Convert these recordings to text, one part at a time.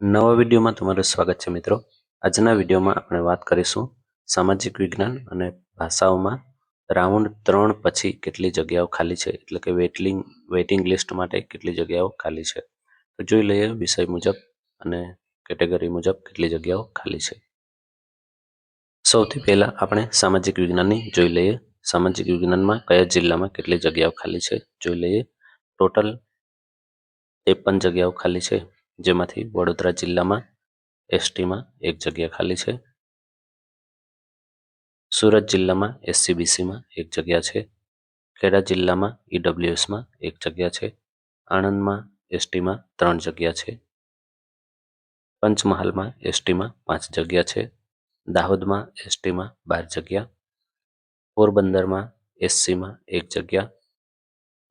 નવા વિડીયોમાં તમારું સ્વાગત છે મિત્રો. આજના વિડીયોમાં આપણે વાત કરીશું સામાજિક વિજ્ઞાન અને ભાષાઓમાં રાઉન્ડ 3 પછી કેટલી જગ્યાઓ ખાલી છે, એટલે કે વેઇટિંગ લિસ્ટ માટે કેટલી જગ્યાઓ ખાલી છે. તો જોઈ લઈએ વિષય મુજબ અને કેટેગરી મુજબ કેટલી જગ્યાઓ ખાલી છે. સૌથી પહેલા આપણે સામાજિક વિજ્ઞાનની જોઈ લઈએ. સામાજિક વિજ્ઞાનમાં કયા જિલ્લામાં કેટલી જગ્યાઓ ખાલી છે જોઈ લઈએ. ટોટલ 53 જગ્યાઓ ખાલી છે, જેમાંથી વડોદરા જિલ્લામાં એસટીમાં 1 જગ્યા ખાલી છે. સુરત જિલ્લામાં એસસીબીસીમાં 1 જગ્યા છે. ખેડા જિલ્લામાં ઈડબ્લ્યુએસમાં 1 જગ્યા છે. આણંદમાં એસટીમાં 3 જગ્યા છે. પંચમહાલમાં એસટીમાં 5 જગ્યા છે. દાહોદમાં એસટીમાં 12 જગ્યા. પોરબંદરમાં એસસીમાં 1 જગ્યા.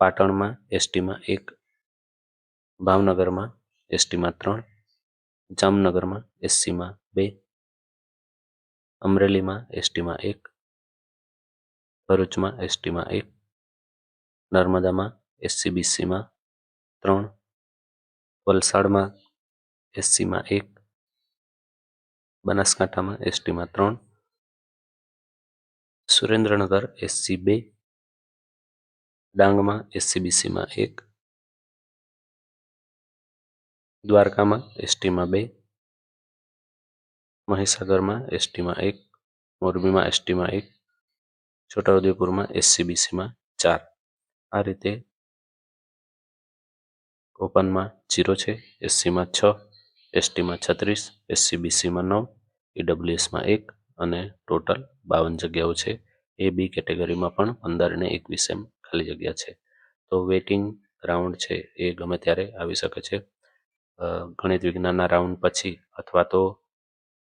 પાટણમાં એસટીમાં 1. ભાવનગરમાં એસટીમાં 3. જામનગરમાં એસસીમાં 2. અમરેલીમાં એસટીમાં 1. ભરૂચમાં એસટીમાં 1. નર્મદામાં એસસીબીસીમાં 3. વલસાડમાં એસસીમાં 1. બનાસકાંઠામાં એસટીમાં 3. સુરેન્દ્રનગર એસસી 2. ડાંગમાં એસસીબીસીમાં 1. દ્વારકામાં એસટીમાં 2. મહીસાગરમાં એસટીમાં 1. મોરબીમાં એસટીમાં 1. છોટાઉદેપુરમાં એસસીબીસીમાં 4. આ રીતે ઓપનમાં 0 છે, એસસીમાં 6, એસટીમાં 36, એસસીબીસીમાં 9, ઈડબ્લ્યુએસમાં 1 અને ટોટલ 52 જગ્યાઓ છે. એ બી કેટેગરીમાં પણ 15 અને 21 એમ ખાલી જગ્યા છે. તો વેઇટિંગ રાઉન્ડ છે એ ગમે ત્યારે આવી શકે છે. ગણિત વિજ્ઞાનના રાઉન્ડ પછી અથવા તો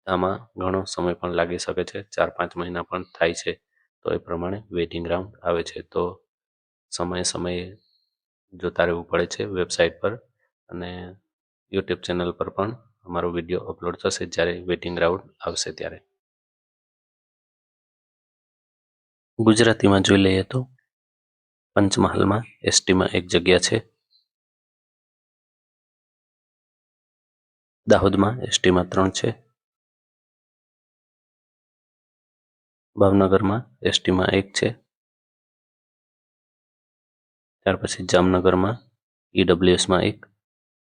આમાં ઘણો સમય પણ લાગી શકે છે, 4-5 મહિના પણ થાય છે. તો એ પ્રમાણે વેઇટિંગ રાઉન્ડ આવે છે. તો સમયે જોતા રહેવું પડે છે વેબસાઇટ પર, અને યુટ્યુબ ચેનલ પર પણ અમારો વિડીયો અપલોડ થશે જ્યારે વેઇટિંગ રાઉન્ડ આવશે ત્યારે. ગુજરાતીમાં જોઈ લઈએ તો પંચમહાલમાં એસટીમાં 1 જગ્યા છે. દાહોદમાં એસટીમાં 3 છે. ભાવનગરમાં એસટીમાં 1 છે. ત્યાર પછી જામનગરમાં ઈડબ્લ્યુએસમાં 1.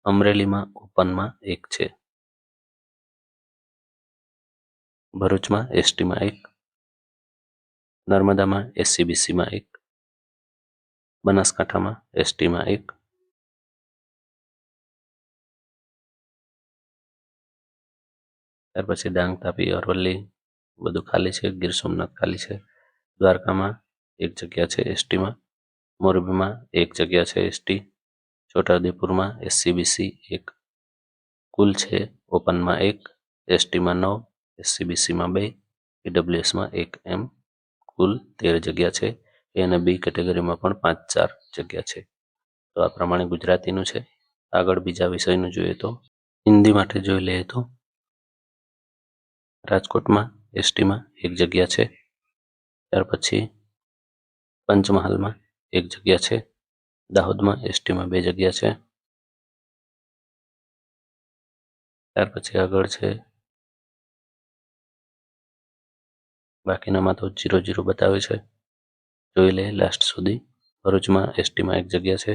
અમરેલીમાં ઓપનમાં 1 છે. ભરૂચમાં એસટીમાં 1. નર્મદામાં એસસીબીસીમાં 1. બનાસકાંઠામાં એસટીમાં 1. ત્યાર પછી ડાંગ, તાપી, અરવલ્લી બધું ખાલી છે. ગીર સોમનાથ ખાલી છે. દ્વારકામાં 1 જગ્યા છે એસટીમાં. મોરબીમાં 1 જગ્યા છે એસટી. છોટાઉદેપુરમાં એસસીબીસી 1 કુલ છે. ઓપનમાં 1, એસટીમાં 9, એસસીબીસીમાં 2, ઈડબ્લ્યુએસમાં 1 એમ કુલ 13 જગ્યા છે. એ અને બી કેટેગરીમાં પણ 5-4 જગ્યા છે. તો આ પ્રમાણે ગુજરાતીનું છે. આગળ બીજા વિષયનું જોઈએ તો હિન્દી માટે જોઈ લઈએ તો રાજકોટમાં એસટીમાં 1 જગ્યા છે. ત્યાર પછી પંચમહાલમાં 1 જગ્યા છે. દાહોદમાં એસટીમાં 2 જગ્યા છે. ત્યાર પછી આગળ છે બાકીનામાં તો 0-0 બતાવે છે. જોઈ લે લાસ્ટ સુધી. ભરૂચમાં એસટીમાં 1 જગ્યા છે.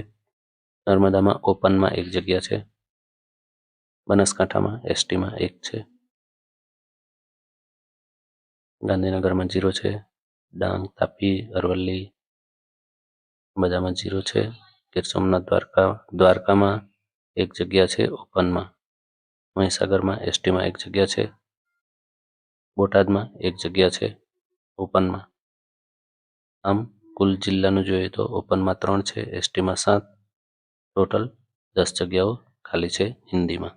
નર્મદામાં ઓપનમાં 1 જગ્યા છે. બનાસકાંઠામાં એસટીમાં 1 છે. ગાંધીનગરમાં 0 છે. ડાંગ, તાપી, અરવલ્લી બધામાં 0 છે. ગીર સોમનાથ, દ્વારકામાં 1 જગ્યા છે ઓપનમાં. મહીસાગરમાં એસટીમાં 1 જગ્યા છે. બોટાદમાં 1 જગ્યા છે ઓપનમાં. આમ કુલ જિલ્લાનું જોઈએ તો ઓપનમાં 3 છે, એસટીમાં 7, ટોટલ 10 જગ્યાઓ ખાલી છે હિન્દીમાં.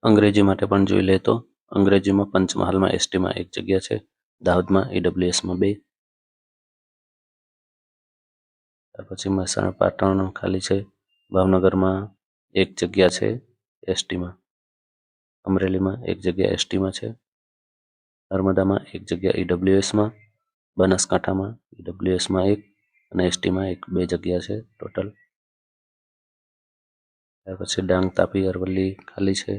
અંગ્રેજી માટે પણ જોઈ લે તો અંગ્રેજીમાં પંચમહાલમાં એસટીમાં 1 જગ્યા છે. દાહોદમાં ઈડબ્લ્યુએસમાં 2. ત્યાર પછી મહેસાણા પાટણ ખાલી છે. ભાવનગરમાં 1 જગ્યા છે એસટીમાં. અમરેલીમાં 1 જગ્યા એસટીમાં છે. નર્મદામાં 1 જગ્યા ઈડબ્લ્યુએસમાં. બનાસકાંઠામાં ઈડબ્લ્યુએસમાં 1 અને એસટીમાં 1, 2 જગ્યા છે ટોટલ. ત્યાર પછી ડાંગ, તાપી, અરવલ્લી ખાલી છે.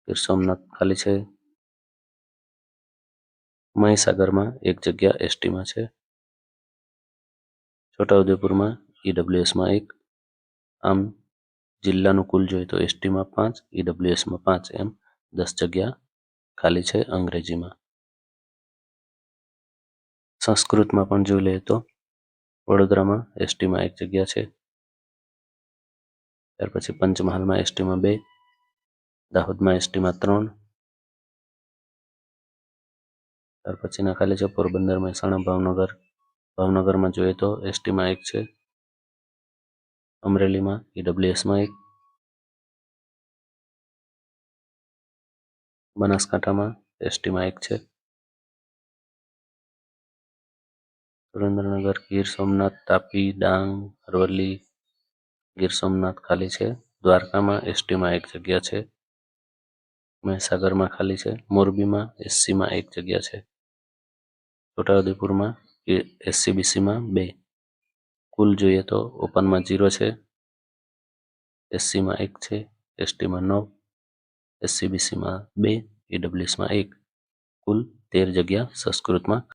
ગીર સોમનાથ ખાલી છે. મહીસાગરમાં એક જગ્યા એસટીમાં છે. છોટાઉદેપુરમાં ઈડબ્લ્યુએસમાં 1. આમ જિલ્લાનું કુલ જોઈએ તો એસટીમાં 5, ઈડબ્લ્યુએસમાં 5 એમ 10 જગ્યા ખાલી છે અંગ્રેજીમાં. સંસ્કૃતમાં પણ જોઈ લઈએ તો વડોદરામાં એસટીમાં 1 જગ્યા છે. ત્યાર પછી પંચમહાલમાં એસટીમાં 2, દાહોદમાં એસટીમાં 3. ત્યાર પછીના ખાલી છે પોરબંદર, મહેસાણા, ભાવનગર. ભાવનગરમાં જોઈએ તો એસટીમાં 1 છે. અમરેલીમાં ઈડબ્લ્યુએસમાં 1. બનાસકાંઠામાં એસટીમાં 1 છે. સુરેન્દ્રનગર, ગીર સોમનાથ, તાપી, ડાંગ, અરવલ્લી, ગીર સોમનાથ ખાલી છે. દ્વારકામાં એસટીમાં 1 જગ્યા છે. મહીસાગરમાં ખાલી છે. મોરબીમાં એસસીમાં 1 જગ્યા છે. છોટાઉદેપુરમાં એસસીબીસીમાં 2. કુલ જોઈએ તો ઓપનમાં 0 છે. એસસીમાં 1 છે. એસટીમાં 9, એસસીબીસીમાં 2, ઈડબ્લ્યુએસમાં 1. કુલ 13 જગ્યા સંસ્કૃતમાં